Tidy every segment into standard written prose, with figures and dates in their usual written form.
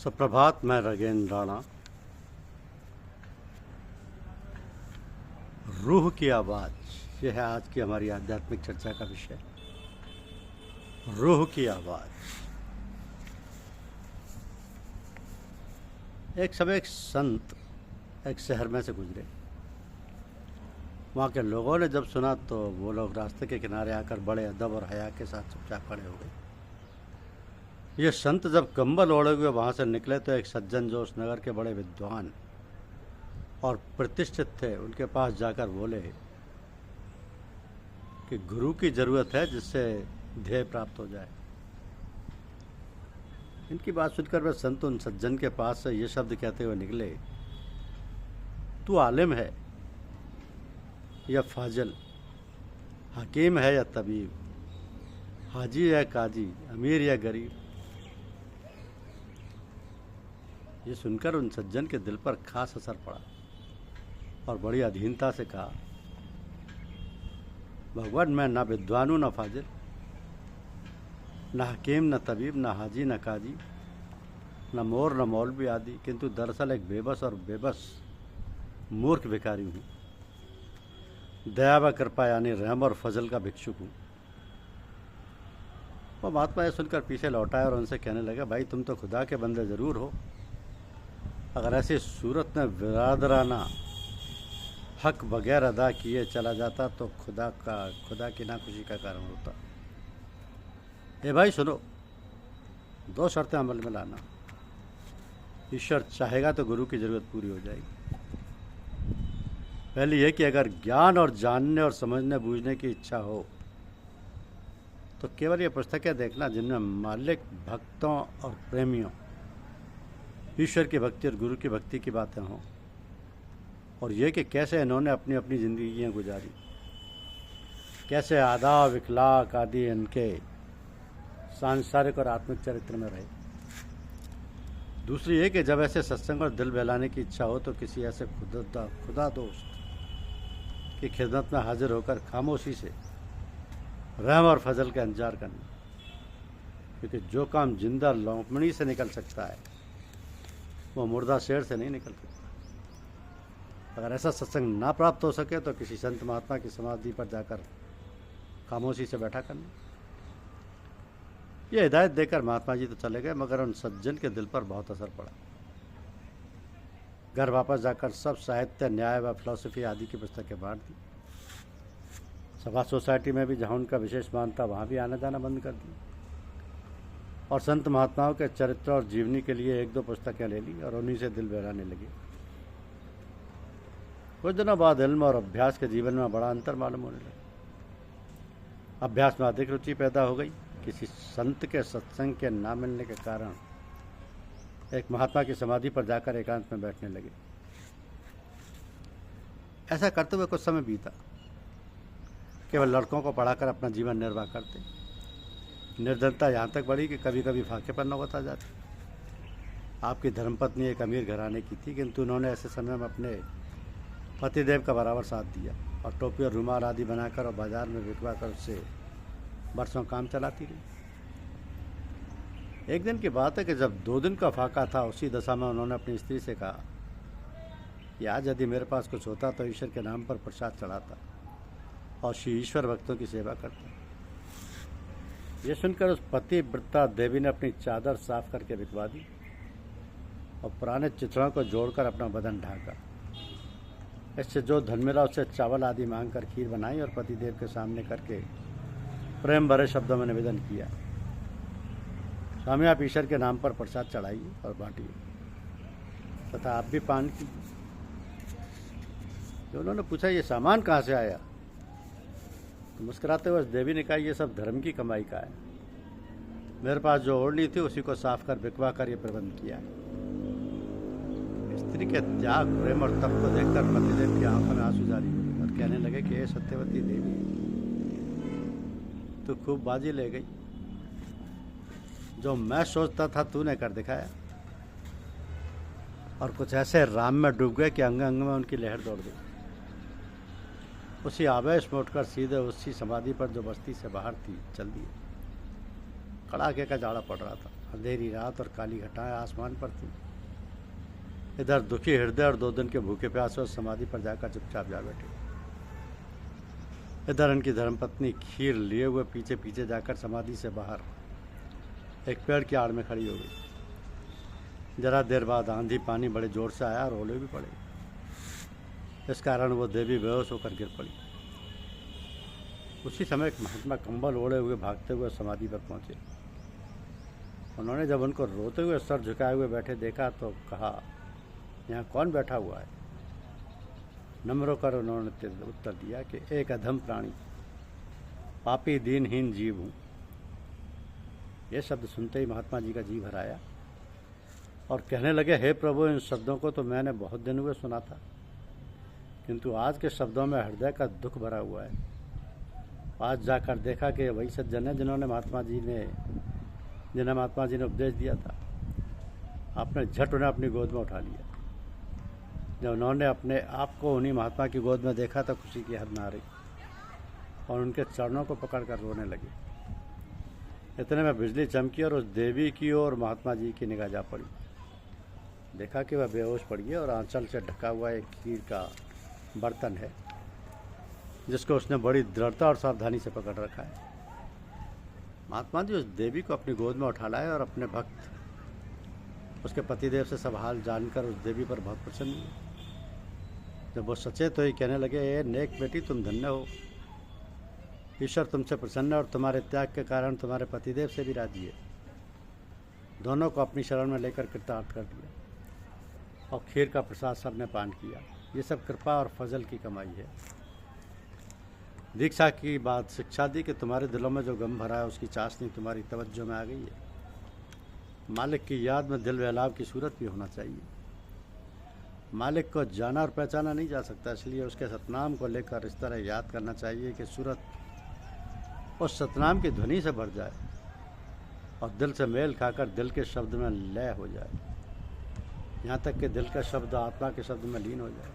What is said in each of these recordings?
सुप्रभात। मैं रागेंद्र राणा। रूह की आवाज़, यह है आज की हमारी आध्यात्मिक चर्चा का विषय। रूह की आवाज़। एक समय एक संत एक शहर में से गुजरे। वहाँ के लोगों ने जब सुना तो वो लोग रास्ते के किनारे आकर बड़े अदब और हया के साथ चुपचाप खड़े हो गए। ये संत जब कंबल ओढ़े हुए वहाँ से निकले तो एक सज्जन जो उस नगर के बड़े विद्वान और प्रतिष्ठित थे, उनके पास जाकर बोले कि गुरु की ज़रूरत है जिससे ध्येय प्राप्त हो जाए। इनकी बात सुनकर वह संत उन सज्जन के पास से ये शब्द कहते हुए निकले, तू आलिम है या फाजिल, हकीम है या तबीब, हाजी या काजी, अमीर या गरीब। ये सुनकर उन सज्जन के दिल पर खास असर पड़ा और बड़ी अधीनता से कहा, भगवान मैं ना विद्वान हूँ, ना फाजिल, ना हकीम, ना तबीब, ना हाजी, ना काजी, ना मोर, ना मौलवी आदि, किंतु दरअसल एक बेबस मूर्ख भिखारी हूँ। दया व कृपा यानी रहम और फजल का भिक्षुक हूँ। वो महात्मा ये सुनकर पीछे लौटाए और उनसे कहने लगा, भाई तुम तो खुदा के बंदे ज़रूर हो। अगर ऐसी सूरत में बिरादराना हक बगैर अदा किए चला जाता तो खुदा की नाखुशी का कारण होता। ए भाई सुनो, दो शर्तें अमल में लाना। ईश्वर चाहेगा तो गुरु की ज़रूरत पूरी हो जाएगी। पहली यह कि अगर ज्ञान और जानने और समझने बूझने की इच्छा हो तो केवल ये पुस्तकें देखना जिनमें मालिक, भक्तों और प्रेमियों, ईश्वर की भक्ति और गुरु की भक्ति की बातें हों, और ये कि कैसे इन्होंने अपनी अपनी ज़िंदगियाँ गुजारी, कैसे आदाब, इखलाक आदि इनके सांसारिक और आत्मिक चरित्र में रहे। दूसरी ये कि जब ऐसे सत्संग और दिल बहलाने की इच्छा हो तो किसी ऐसे खुदा दोस्त की खिदमत में हाजिर होकर खामोशी से रहम और फजल का इंतजार करना, क्योंकि जो काम जिंदा लौंपमणी से निकल सकता है वो मुर्दा शेर से नहीं निकल सकता। अगर ऐसा सत्संग ना प्राप्त हो सके तो किसी संत महात्मा की समाधि पर जाकर खामोशी से बैठा करना। ये हिदायत देकर महात्मा जी तो चले गए, मगर उन सज्जन के दिल पर बहुत असर पड़ा। घर वापस जाकर सब साहित्य, न्याय व फिलॉसफी आदि की पुस्तकें बांट दी। सभा सोसाइटी में भी जहाँ उनका विशेष मान था वहाँ भी आना जाना बंद कर दिया, और संत महात्माओं के चरित्र और जीवनी के लिए एक दो पुस्तकें ले ली और उन्हीं से दिल बहलाने लगे। कुछ दिनों बाद इल्म और अभ्यास के जीवन में बड़ा अंतर मालूम होने लगा। अभ्यास में अधिक रुचि पैदा हो गई। किसी संत के सत्संग के ना मिलने के कारण एक महात्मा की समाधि पर जाकर एकांत में बैठने लगे। ऐसा करते हुए कुछ समय बीता। केवल लड़कों को पढ़ाकर अपना जीवन निर्वाह करते। निर्धनता यहाँ तक बढ़ी कि कभी कभी फाके पर नौबत आ जाती। आपकी धर्मपत्नी एक अमीर घराने की थी, किंतु उन्होंने ऐसे समय में अपने पतिदेव का बराबर साथ दिया और टोपी और रुमाल आदि बनाकर और बाजार में बिकवा कर उससे बरसों काम चलाती रही। एक दिन की बात है कि जब 2 दिन का फाका था, उसी दशा में उन्होंने अपनी स्त्री से कहा कि आज यदि मेरे पास कुछ होता तो ईश्वर के नाम पर प्रसाद चढ़ाता और श्री ईश्वर भक्तों की सेवा करता। ये सुनकर उस पतिव्रता देवी ने अपनी चादर साफ करके बिकवा दी और पुराने चिथड़ों को जोड़कर अपना बदन ढाका। इससे जो धन मिला उससे चावल आदि मांग कर खीर बनाई और पतिदेव के सामने करके प्रेम भरे शब्दों में निवेदन किया, स्वामी आप ईश्वर के नाम पर प्रसाद चढ़ाइए और बांटिए तथा आप भी पान कीजिए। तो उन्होंने पूछा, ये सामान कहाँ से आया? तो मुस्कुराते हुए देवी ने कहा, ये सब धर्म की कमाई का है। मेरे पास जो ओढ़नी थी उसी को साफ कर बिकवा कर ये प्रबंध किया है। स्त्री के त्याग, प्रेम और तप को देखकर पतिदेव की आंखों में आंसू जारी हुए और कहने लगे कि ये सत्यवती देवी तो खूब बाजी ले गई। जो मैं सोचता था तूने कर दिखाया। और कुछ ऐसे राम में डूब गए कि अंग अंग में उनकी लहर दौड़ गई। उसी आवेश में उठकर सीधे उसी समाधि पर जो बस्ती से बाहर थी चल दिए। कड़ाके का जाड़ा पड़ रहा था। अंधेरी रात और काली घटाएं आसमान पर थी। इधर दुखी हृदय और 2 दिन के भूखे प्यासे समाधि पर जाकर चुपचाप जा बैठे। इधर इनकी धर्मपत्नी खीर लिए हुए पीछे पीछे जाकर समाधि से बाहर एक पेड़ की आड़ में खड़ी हो गई। जरा देर बाद आंधी पानी बड़े जोर से आया और ओले भी पड़े। इस कारण वो देवी बेहोश होकर गिर पड़ी। उसी समय एक महात्मा कंबल ओढ़े हुए भागते हुए समाधि पर पहुंचे। उन्होंने जब उनको रोते हुए सर झुकाए हुए बैठे देखा तो कहा, यहाँ कौन बैठा हुआ है? नम्र होकर उन्होंने उत्तर दिया कि एक अधम प्राणी, पापी दीनहीन जीव हूँ। ये शब्द सुनते ही महात्मा जी का जी भर आया और कहने लगे, हे प्रभु, इन शब्दों को तो मैंने बहुत दिन हुए सुना था, किंतु आज के शब्दों में हृदय का दुख भरा हुआ है। आज जाकर देखा कि वही सज्जन है जिन्हें महात्मा जी ने उपदेश दिया था। आपने झट उन्हें अपनी गोद में उठा लिया। जब उन्होंने अपने आप को उन्हीं महात्मा की गोद में देखा तो खुशी की हद ना रही और उनके चरणों को पकड़कर रोने लगे। इतने में बिजली चमकी और उस देवी की ओर महात्मा जी की निगाह जा पड़ी। देखा कि वह बेहोश पड़ी है और आंचल से ढका हुआ एक खीर का बर्तन है जिसको उसने बड़ी दृढ़ता और सावधानी से पकड़ रखा है। महात्मा जी उस देवी को अपनी गोद में उठा लाए और अपने भक्त उसके पतिदेव से सब हाल जानकर उस देवी पर बहुत प्रसन्न हुए। जब वो सचेत हुई कहने लगे, ए नेक बेटी, तुम धन्य हो। ईश्वर तुमसे प्रसन्न है और तुम्हारे त्याग के कारण तुम्हारे पतिदेव से भी राजी है। दोनों को अपनी शरण में लेकर कृतार्थ कर दिया और खीर का प्रसाद सबने पान किया। ये सब कृपा और फजल की कमाई है। दीक्षा की बात शिक्षा दी कि तुम्हारे दिलों में जो गम भरा है उसकी चाशनी तुम्हारी तवज्जो में आ गई है। मालिक की याद में दिल बहलाव की सूरत भी होना चाहिए। मालिक को जाना और पहचाना नहीं जा सकता, इसलिए उसके सतनाम को लेकर इस तरह याद करना चाहिए कि सूरत उस सतनाम की ध्वनि से भर जाए और दिल से मेल खाकर दिल के शब्द में लय हो जाए, यहाँ तक कि दिल का शब्द आत्मा के शब्द में लीन हो जाए।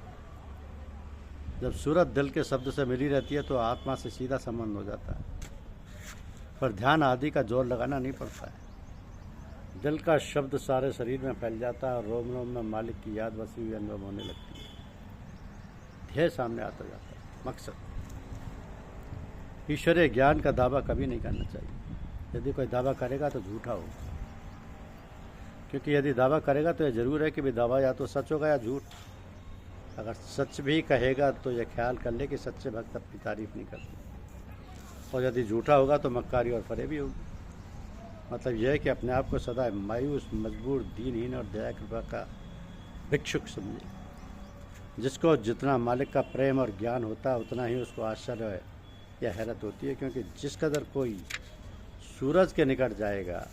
जब सूरत दिल के शब्द से मिली रहती है तो आत्मा से सीधा संबंध हो जाता है, पर ध्यान आदि का जोर लगाना नहीं पड़ता है। दिल का शब्द सारे शरीर में फैल जाता है और रोम रोम में मालिक की याद बसी हुई अनुभव होने लगती है। ध्येय सामने आता जाता है, मकसद। ईश्वरीय ज्ञान का दावा कभी नहीं करना चाहिए। यदि कोई दावा करेगा तो झूठा होगा, क्योंकि यदि दावा करेगा तो यह जरूर है कि भी दावा या तो सच होगा या झूठ। अगर सच भी कहेगा तो यह ख्याल कर ले कि सच्चे भक्त अपनी तारीफ नहीं करते, और यदि झूठा होगा तो मक्कारी और फरेबी होगी। मतलब यह है कि अपने आप को सदा मायूस, मजबूर, दीनहीन और दया कृपा का भिक्षुक समझे। जिसको जितना मालिक का प्रेम और ज्ञान होता है उतना ही उसको आश्चर्य या हैरत होती है, क्योंकि जिस कदर कोई सूरज के निकट जाएगा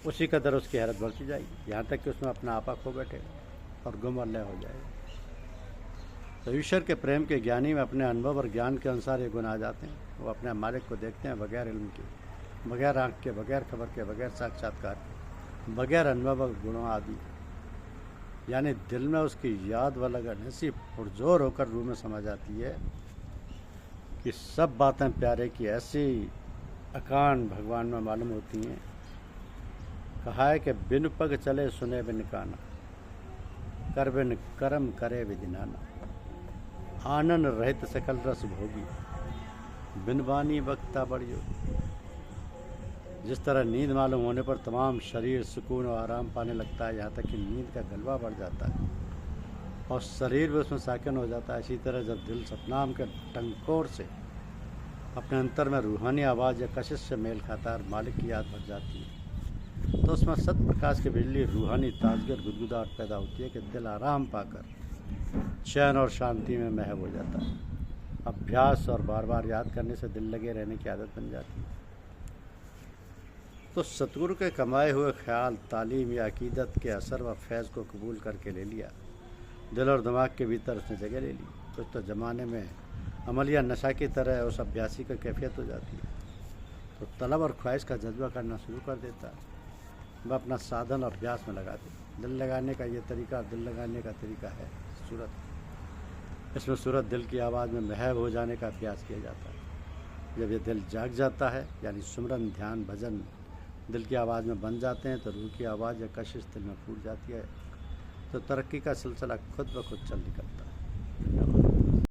उसी कदर उसकी हैरत बढ़ती जाएगी, यहाँ तक कि उसमें अपना आपा खो बैठेगा और गुम और लय हो जाएगा। तो ईश्वर के प्रेम के ज्ञानी में अपने अनुभव और ज्ञान के अनुसार ये गुण आ जाते हैं। वो अपने मालिक को देखते हैं बगैर इल्म के, बगैर आँख के, बगैर खबर के, बगैर साक्षात्कार के, बगैर अनुभव और गुणों आदि, यानी दिल में उसकी याद व लगन ऐसी पुरजोर होकर रूह में समा जाती है कि सब बातें प्यारे की ऐसी अकान भगवान में मालूम होती हैं। कहा है कि बिन पग चले सुने बिन काना, कर बिन कर्म करे विधिनाना, आनंद रहित सकल रस भोगी, बिन बानी वक्ता बढ़ियो। जिस तरह नींद मालूम होने पर तमाम शरीर सुकून और आराम पाने लगता है, यहाँ तक कि नींद का गलबा बढ़ जाता है और शरीर भी उसमें साकिन हो जाता है, इसी तरह जब दिल सतनाम के टंकोर से अपने अंतर में रूहानी आवाज़ या कशिश से मेल खाता है और मालिक की याद भर जाती है, तो उसमें सत प्रकाश की बिजली रूहानी ताजगी और गुदगुदाहट पैदा होती है कि दिल आराम पाकर चैन और शांति में महव हो जाता है। अभ्यास और बार बार याद करने से दिल लगे रहने की आदत बन जाती है। तो सतगुरु के कमाए हुए ख्याल, तालीम या अकीदत के असर व फैज़ को कबूल करके ले लिया, दिल और दिमाग के भीतर उसने जगह ले ली, कुछ तो ज़माने में अमल या नशा की तरह उस अभ्यासी की कैफियत हो जाती है। तो तलब और ख्वाहिश का जज्बा करना शुरू कर देता है। वह अपना साधन और अभ्यास में लगा दे। दिल लगाने का ये तरीका, दिल लगाने का तरीका है सूरत। इसमें सूरत दिल की आवाज़ में महव हो जाने का अभ्यास किया जाता है। जब ये दिल जाग जाता है, यानी सुमरन, ध्यान, भजन दिल की आवाज़ में बन जाते हैं, तो रूह की आवाज़ या कशिश दिल में फूट जाती है, तो तरक्की का सिलसिला खुद ब खुद चल निकलता है।